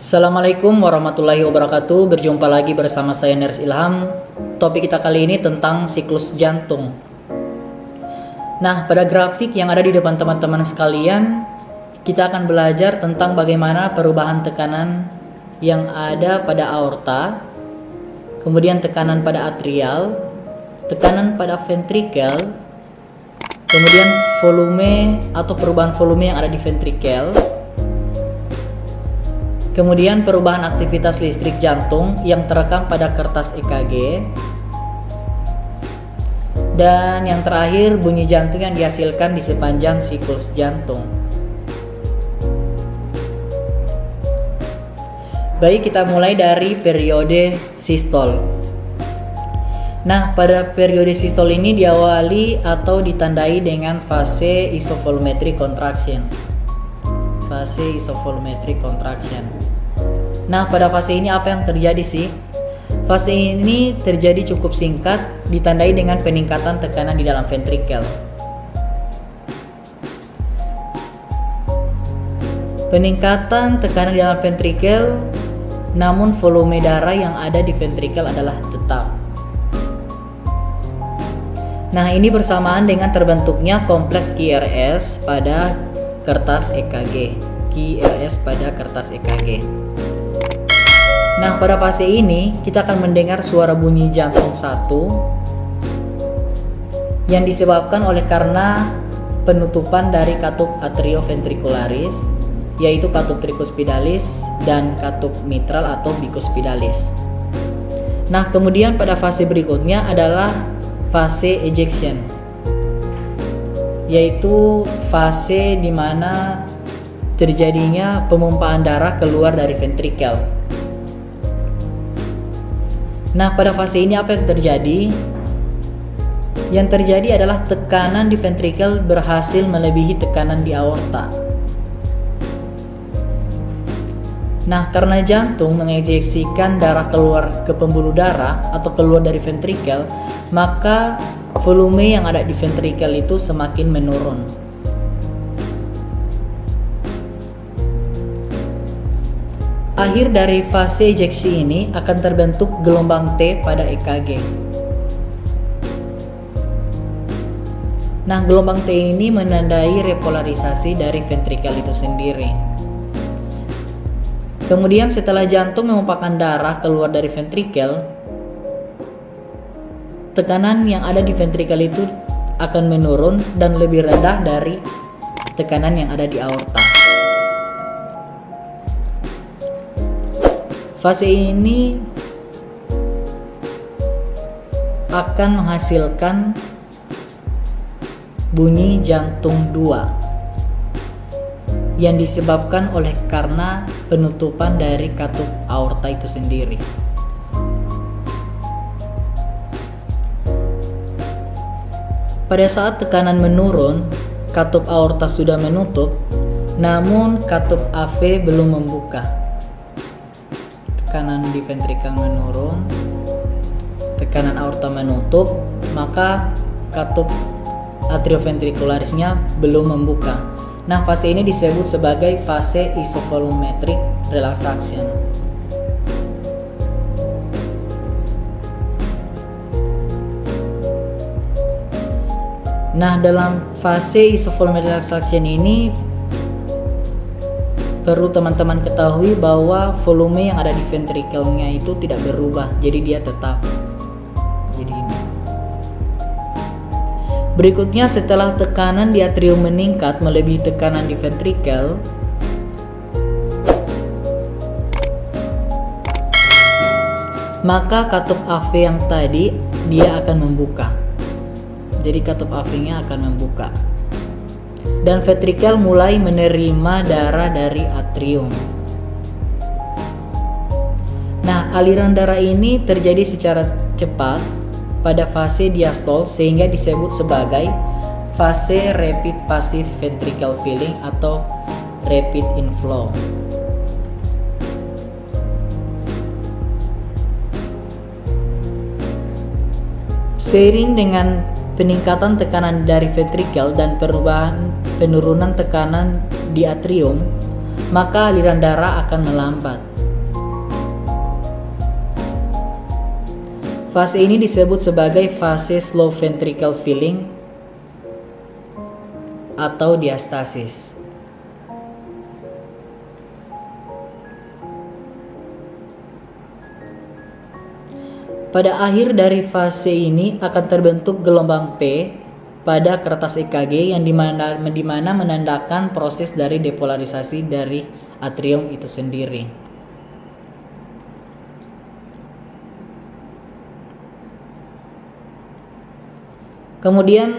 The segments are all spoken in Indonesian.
Assalamualaikum warahmatullahi wabarakatuh. Berjumpa lagi bersama saya Ners Ilham. Topik kita kali ini tentang siklus jantung. Nah, pada grafik yang ada di depan teman-teman sekalian, kita akan belajar tentang bagaimana perubahan tekanan yang ada pada aorta, kemudian tekanan pada atrial, tekanan pada ventrikel, kemudian volume atau perubahan volume yang ada di ventrikel, kemudian perubahan aktivitas listrik jantung yang terekam pada kertas EKG, dan yang terakhir bunyi jantung yang dihasilkan di sepanjang siklus jantung. Baik, kita mulai dari periode sistol. Nah, pada periode sistol ini diawali atau ditandai dengan fase isovolumetric contraction. Fase isovolumetric contraction. Nah, pada fase ini apa yang terjadi sih? Fase ini terjadi cukup singkat, ditandai dengan peningkatan tekanan di dalam ventrikel. Peningkatan tekanan di dalam ventrikel, namun volume darah yang ada di ventrikel adalah tetap. Nah, ini bersamaan dengan terbentuknya kompleks QRS pada kertas EKG. QRS pada kertas EKG. Nah, pada fase ini kita akan mendengar suara bunyi jantung 1 yang disebabkan oleh karena penutupan dari katup atrioventricularis, yaitu katup tricuspidalis dan katup mitral atau bicuspidalis. Nah, kemudian pada fase berikutnya adalah fase ejection, yaitu fase di mana terjadinya pemumpaan darah keluar dari ventrikel. Nah, pada fase ini apa yang terjadi? Yang terjadi adalah tekanan di ventrikel berhasil melebihi tekanan di aorta. Nah, karena jantung mengejeksikan darah keluar ke pembuluh darah atau keluar dari ventrikel, maka volume yang ada di ventrikel itu semakin menurun. Akhir dari fase ejeksi ini akan terbentuk gelombang T pada EKG. Nah, gelombang T ini menandai repolarisasi dari ventrikel itu sendiri. Kemudian setelah jantung memumpahkan darah keluar dari ventrikel, tekanan yang ada di ventrikel itu akan menurun dan lebih rendah dari tekanan yang ada di aorta. Fase ini akan menghasilkan bunyi jantung 2 yang disebabkan oleh karena penutupan dari katup aorta itu sendiri. Pada saat tekanan menurun, katup aorta sudah menutup, namun katup AV belum membuka. Tekanan di ventrikel menurun, tekanan aorta menutup, maka katup atrioventricularisnya belum membuka. Nah, fase ini disebut sebagai fase isovolumetric relaxation. Nah, dalam fase isovolumetric relaxation ini perlu teman-teman ketahui bahwa volume yang ada di ventrikelnya itu tidak berubah, jadi dia tetap. Jadi ini. Berikutnya, setelah tekanan di atrium meningkat melebihi tekanan di ventrikel, maka katup AV yang tadi dia akan membuka. Jadi katup AV-nya akan membuka. Dan ventrikel mulai menerima darah dari atrium. Nah, aliran darah ini terjadi secara cepat pada fase diastol sehingga disebut sebagai fase rapid passive ventricle filling atau rapid inflow. Seiring dengan peningkatan tekanan dari ventrikel dan penurunan tekanan di atrium, maka aliran darah akan melambat. Fase ini disebut sebagai fase slow ventricle filling atau diastasis. Pada akhir dari fase ini akan terbentuk gelombang P pada kertas EKG yang dimana menandakan proses dari depolarisasi dari atrium itu sendiri. Kemudian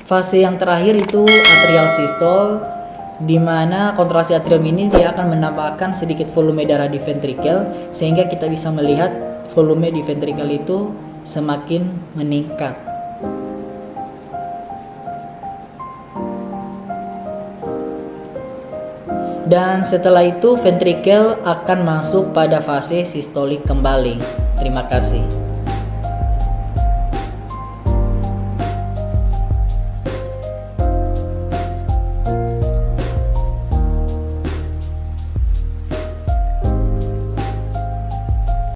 fase yang terakhir itu atrial systole, di mana kontraksi atrium ini dia akan menambahkan sedikit volume darah di ventrikel sehingga kita bisa melihat volume di ventrikel itu semakin meningkat. Dan setelah itu ventrikel akan masuk pada fase sistolik kembali. Terima kasih.